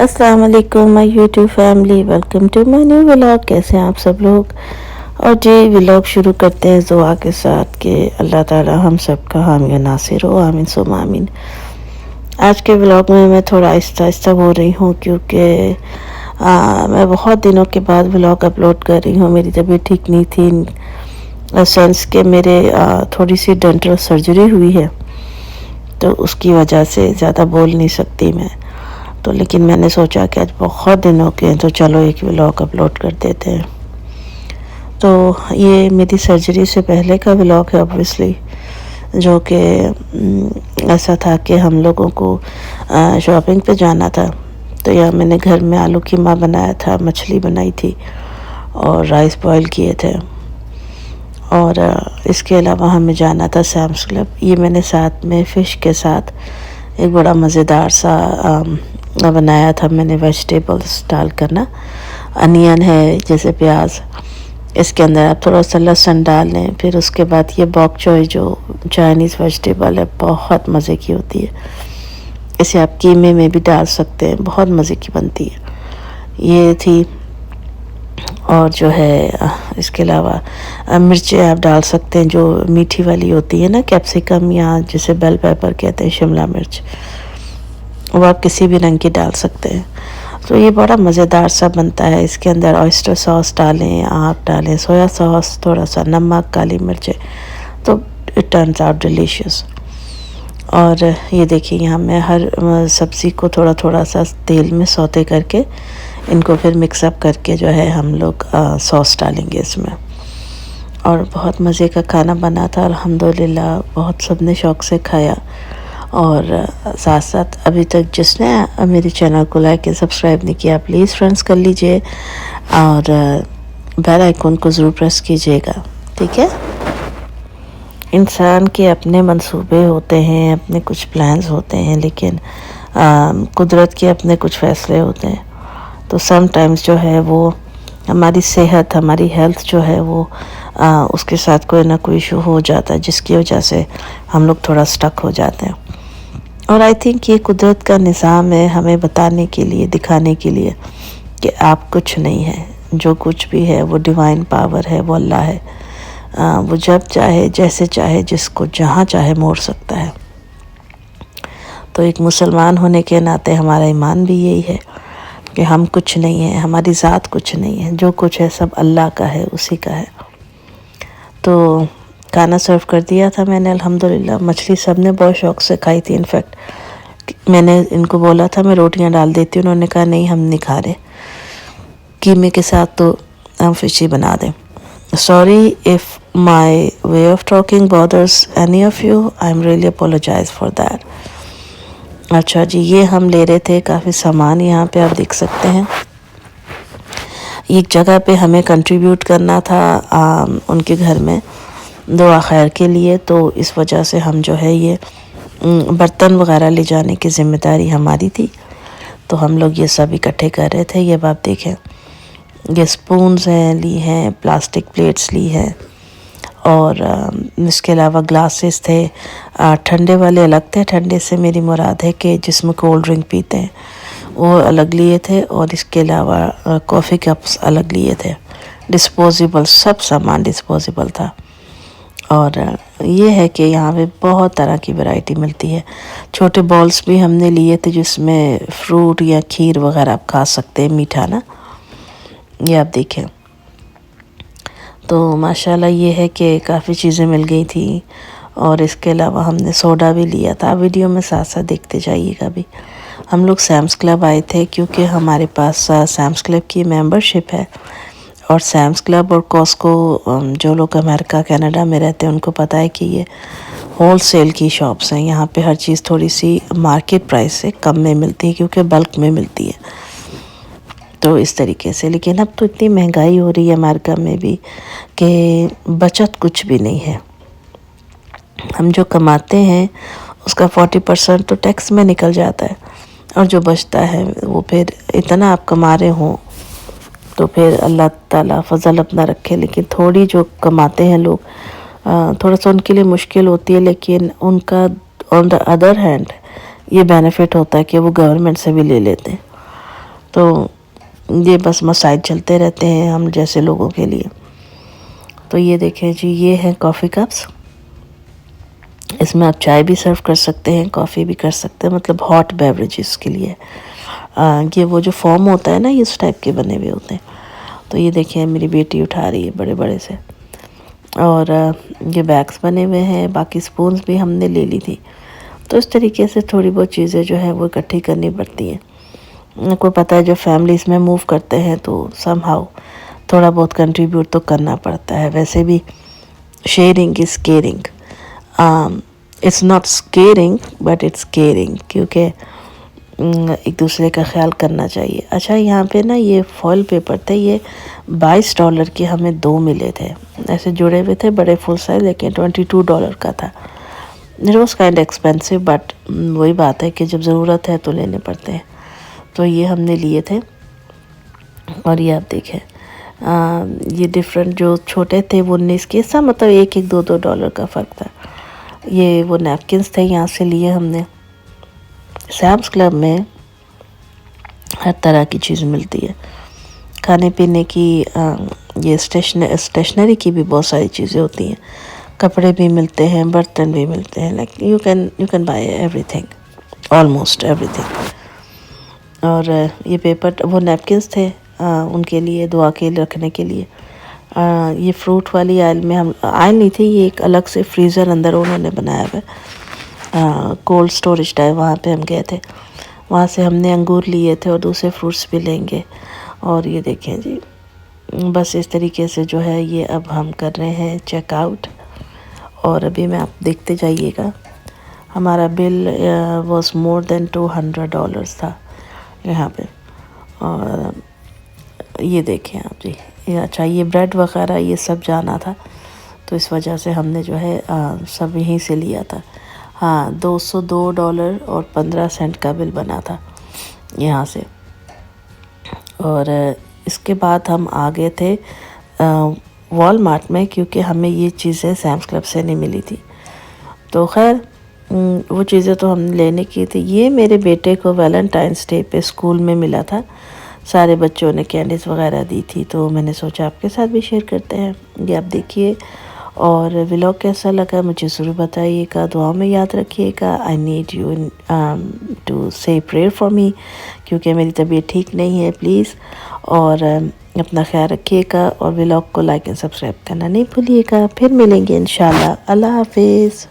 अस्सलाम वालेकुम my YouTube family, welcome to my new vlog. कैसे हैं आप सब लोग। और जी व्लॉग शुरू करते हैं दुआ के साथ कि अल्लाह ताला हम सब का हामी नासिर हो, आमीन सुम आमीन। आज के व्लॉग में मैं थोड़ा आहिस्ता आहिस्ता बोल रही हूँ क्योंकि मैं बहुत दिनों के बाद व्लॉग अपलोड कर रही हूँ। मेरी तबीयत ठीक नहीं थी, सेंस के मेरे थोड़ी सी डेंटल सर्जरी हुई है, तो उसकी वजह से ज़्यादा बोल नहीं सकती मैं। तो लेकिन मैंने सोचा कि आज बहुत दिन हो गए, तो चलो एक व्लॉग अपलोड कर देते हैं। तो ये मेरी सर्जरी से पहले का व्लॉग है ऑब्वियसली, जो कि ऐसा था कि हम लोगों को शॉपिंग पे जाना था। तो यहाँ मैंने घर में आलू कीमा बनाया था, मछली बनाई थी और राइस बॉयल किए थे। और इसके अलावा हमें जाना था सैम्स क्लब। ये मैंने साथ में फ़िश के साथ एक बड़ा मज़ेदार सा बनाया था मैंने, वेजिटेबल्स डाल कर ना, अनियन है जैसे प्याज, इसके अंदर आप थोड़ा सा लहसुन डाल लें। फिर उसके बाद ये बॉक चोई जो चाइनीज़ वेजिटेबल है, बहुत मज़े की होती है। इसे आप कीमे में भी डाल सकते हैं, बहुत मज़े की बनती है। ये थी। और जो है इसके अलावा मिर्चें आप डाल सकते हैं जो मीठी वाली होती है ना, कैप्सिकम या जिसे बेल पेपर कहते हैं, शिमला मिर्च, वो आप किसी भी रंग की डाल सकते हैं। तो ये बड़ा मज़ेदार सा बनता है। इसके अंदर ऑयस्टर सॉस डालें, आप डालें सोया सॉस, थोड़ा सा नमक, काली मिर्चें, तो इट टर्न्स आउट डिलीशियस। और ये देखिए यहाँ मैं हर सब्ज़ी को थोड़ा थोड़ा सा तेल में सौते करके इनको फिर मिक्सअप करके जो है हम लोग सॉस डालेंगे इसमें। और बहुत मज़े का खाना बना था अल्हम्दुलिल्लाह, बहुत सब ने शौक़ से खाया। और साथ साथ अभी तक जिसने मेरे चैनल को लाइक या सब्सक्राइब नहीं किया, प्लीज़ फ्रेंड्स कर लीजिए और बेल आइकन को ज़रूर प्रेस कीजिएगा, ठीक है। इंसान के अपने मंसूबे होते हैं, अपने कुछ प्लान्स होते हैं, लेकिन कुदरत के अपने कुछ फ़ैसले होते हैं। तो सम टाइम्स जो है वो हमारी सेहत, हमारी हेल्थ जो है वो उसके साथ कोई ना कोई इशू हो जाता है, जिसकी वजह से हम लोग थोड़ा स्टक हो जाते हैं। और आई थिंक ये कुदरत का निज़ाम है, हमें बताने के लिए, दिखाने के लिए कि आप कुछ नहीं है, जो कुछ भी है वो डिवाइन पावर है, वो अल्लाह है। वो जब चाहे, जैसे चाहे, जिसको जहाँ चाहे मोड़ सकता है। तो एक मुसलमान होने के नाते हमारा ईमान भी यही है कि हम कुछ नहीं है, हमारी ज़ात कुछ नहीं है, जो कुछ है सब अल्लाह का है, उसी का है। तो खाना सर्व कर दिया था मैंने अल्हम्दुलिल्लाह। मछली सब ने बहुत शौक़ से खाई थी। इनफैक्ट मैंने इनको बोला था मैं रोटियां डाल देती हूँ, उन्होंने कहा नहीं हम नहीं खा रहे, कीमे के साथ तो हम फिश ही बना दें। Sorry if my way of talking bothers any of you, I am really apologize for that. अच्छा जी, ये हम ले रहे थे काफ़ी सामान, यहाँ पे आप देख सकते हैं। एक जगह पे हमें कंट्रीब्यूट करना था उनके घर में दुआ खैर के लिए, तो इस वजह से हम जो है ये बर्तन वगैरह ले जाने की ज़िम्मेदारी हमारी थी। तो हम लोग ये सब इकट्ठे कर रहे थे। ये आप देखें, ये स्पून्स हैं ली हैं, प्लास्टिक प्लेट्स ली हैं, और इसके अलावा ग्लासेस थे। ठंडे वाले अलग थे, ठंडे से मेरी मुराद है कि जिसमें कोल्ड ड्रिंक पीते हैं वो अलग लिए थे, और इसके अलावा कॉफ़ी कप्स अलग लिए थे। डिस्पोजेबल, सब सामान डिस्पोजेबल था। और ये है कि यहाँ पे बहुत तरह की वैरायटी मिलती है। छोटे बॉल्स भी हमने लिए थे जिसमें फ्रूट या खीर वगैरह आप खा सकते हैं, मीठा ना, ये आप देखें। तो माशाल्लाह ये है कि काफ़ी चीज़ें मिल गई थी। और इसके अलावा हमने सोडा भी लिया था, वीडियो में साथ साथ देखते जाइएगा भी। हम लोग सैम्स क्लब आए थे क्योंकि हमारे पास सैम्स क्लब की मेंबरशिप है। और सैम्स क्लब और कॉस्को, जो लोग अमेरिका कनाडा में रहते हैं उनको पता है कि ये होल सेल की शॉप्स हैं। यहाँ पे हर चीज़ थोड़ी सी मार्केट प्राइस से कम में मिलती है क्योंकि बल्क में मिलती है, तो इस तरीके से। लेकिन अब तो इतनी महंगाई हो रही है अमेरिका में भी कि बचत कुछ भी नहीं है। हम जो कमाते हैं उसका 40% तो टैक्स में निकल जाता है, और जो बचता है वो फिर इतना आप कमा रहे हो तो फिर अल्लाह ताला फजल अपना रखे। लेकिन थोड़ी जो कमाते हैं लोग, थोड़ा सा उनके लिए मुश्किल होती है, लेकिन उनका ऑन द अदर हैंड ये बेनिफिट होता है कि वो गवर्नमेंट से भी ले लेते हैं। तो ये बस मसाइल चलते रहते हैं हम जैसे लोगों के लिए। तो ये देखें जी, ये है कॉफ़ी कप्स। इसमें आप चाय भी सर्व कर सकते हैं, कॉफ़ी भी कर सकते हैं, मतलब हॉट बेवरेजेस के लिए। ये वो जो फॉर्म होता है ना, ये इस टाइप के बने हुए होते हैं। तो ये देखें मेरी बेटी उठा रही है बड़े बड़े से। और ये बैग्स बने हुए हैं, बाकी स्पून्स भी हमने ले ली थी। तो इस तरीके से थोड़ी बहुत चीज़ें जो है वो इकट्ठी करनी पड़ती हैं। आपको पता है जब फैमिलीज़ में मूव करते हैं तो समहाउ थोड़ा बहुत कंट्रीब्यूट तो करना पड़ता है। वैसे भी sharing is caring, it's not squaring but it's caring, क्योंकि एक दूसरे का ख्याल करना चाहिए। अच्छा, यहाँ पे ना ये फॉइल पेपर थे, ये $22 के हमें 2 मिले थे, ऐसे जुड़े हुए थे, बड़े फुल साइज, लेकिन $22 का था। It was kind expensive, but वही बात है कि जब ज़रूरत है तो लेने पड़ते हैं। तो ये हमने लिए थे। और ये आप देखें, ये डिफरेंट जो छोटे थे वो 19 के, सब मतलब एक $2 का फ़र्क था। ये वो नैपकिन्स थे, यहाँ से लिए हमने। सैम्स क्लब में हर तरह की चीज़ मिलती है, खाने पीने की, ये स्टेशनरी की भी बहुत सारी चीज़ें होती हैं, कपड़े भी मिलते हैं, बर्तन भी मिलते हैं, like you can buy everything, almost everything. और ये पेपर, वो नैपकिन्स थे उनके लिए, दुआ के लिए रखने के लिए। ये फ्रूट वाली आयल में, हम आयल नहीं थी, ये एक अलग से फ्रीज़र अंदर उन्होंने बनाया हुआ है, कोल्ड स्टोरेज टाइप। वहाँ पे हम गए थे, वहाँ से हमने अंगूर लिए थे और दूसरे फ्रूट्स भी लेंगे। और ये देखें जी, बस इस तरीके से जो है ये अब हम कर रहे हैं चेकआउट। और अभी मैं, आप देखते जाइएगा, हमारा बिल वाज मोर देन $200 था यहाँ पे। और ये देखें आप जी, अच्छा ये ब्रेड वगैरह ये सब जाना था, तो इस वजह से हमने जो है सब यहीं से लिया था। हाँ, $202 और 15 सेंट का बिल बना था यहाँ से। और इसके बाद हम आ गए थे वॉलमार्ट में, क्योंकि हमें ये चीज़ें सैम्स क्लब से नहीं मिली थी। तो खैर वो चीज़ें तो हमने लेने की थी। ये मेरे बेटे को वैलेंटाइंस डे पे स्कूल में मिला था, सारे बच्चों ने कैंडीज़ वगैरह दी थी, तो मैंने सोचा आपके साथ भी शेयर करते हैं। ये आप देखिए, और व्लॉग कैसा लगा मुझे ज़रूर बताइएगा, दुआ में याद रखिएगा। आई नीड यू टू से प्रेयर फॉर मी, क्योंकि मेरी तबीयत ठीक नहीं है, प्लीज़। और अपना ख्याल रखिएगा, और व्लॉग को लाइक एंड सब्सक्राइब करना नहीं भूलिएगा। फिर मिलेंगे इंशाल्लाह। अल्लाह हाफिज़।